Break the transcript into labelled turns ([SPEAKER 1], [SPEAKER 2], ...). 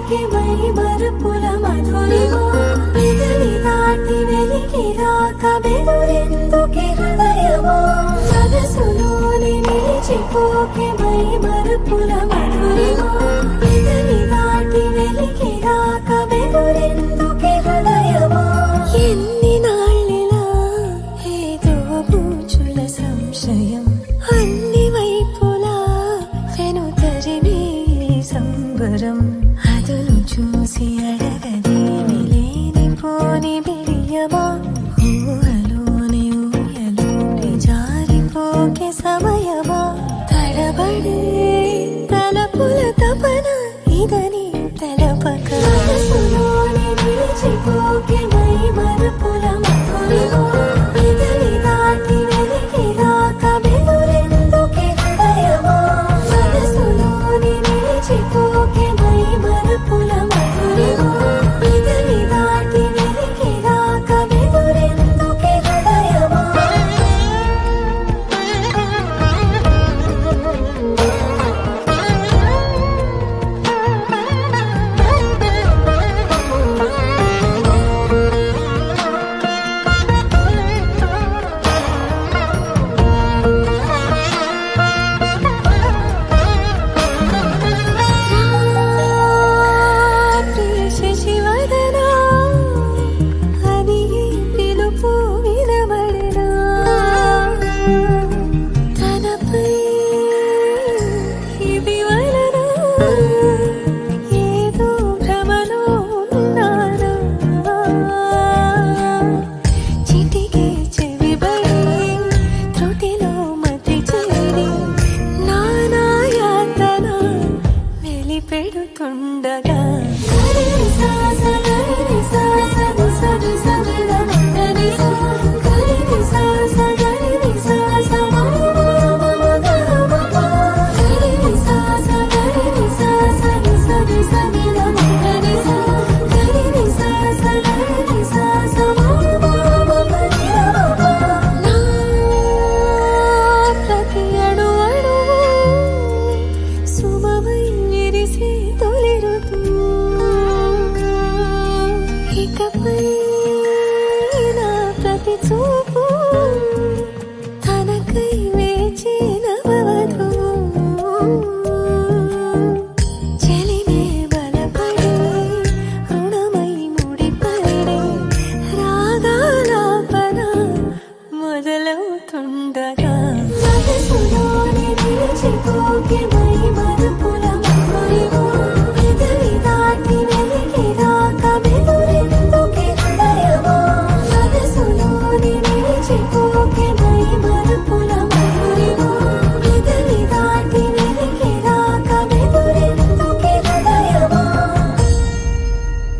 [SPEAKER 1] మరిచిపోకే my Marupula Madhurima పెదవి దాటి వెలికి రాక బెదురెందుకే హృదయమా మనసులోని నిలిచిపోకే మై మరుపుల మధురిమా పెదవి దాటి వెలికి రాక బెదురెందుకే హృదయమా ఎన్ని నాళ్ళిలా ఏదో పూచుల సంశయం అన్ని వైపులా వెను తరిమే సంబరం అదును చూసి అడగదేమి లేని పోని బిడియమా ఊహలోని ఊయలోని జారిపోకే సమయమా తడబడే తలపుల తపన ఇదని తలపక మనసులోని నిలిచిపోకే మై మరుపుల మధురిమా పెదవి దాటి వెలికి రాక బెదురెందుకే హృదయమా మనసులోని నిలిచిపోకే మై మరుపుల మధురిమా పెదవి దాటి వెలికి రాక బెదురెందుకే హృదయమా శశివదనా అని పిలుపు వినబడినా తనపై ఇది వలన ఏదో భ్రమలో ఉన్నానా చిటికే చెవిబడి త్రుటిలో మతి చేరి నానా యాతన వెలిపెడుతుండగా ప్రతి అణు అణువు సుమమై విరిసే తొలి ఋతువు ఇకపై నా ప్రతి చూపు తనకై వేచి నవవధువు చెలినే బలపడి రుణమై ముడిపడి రాగాలాపన మొదలవుతుండగా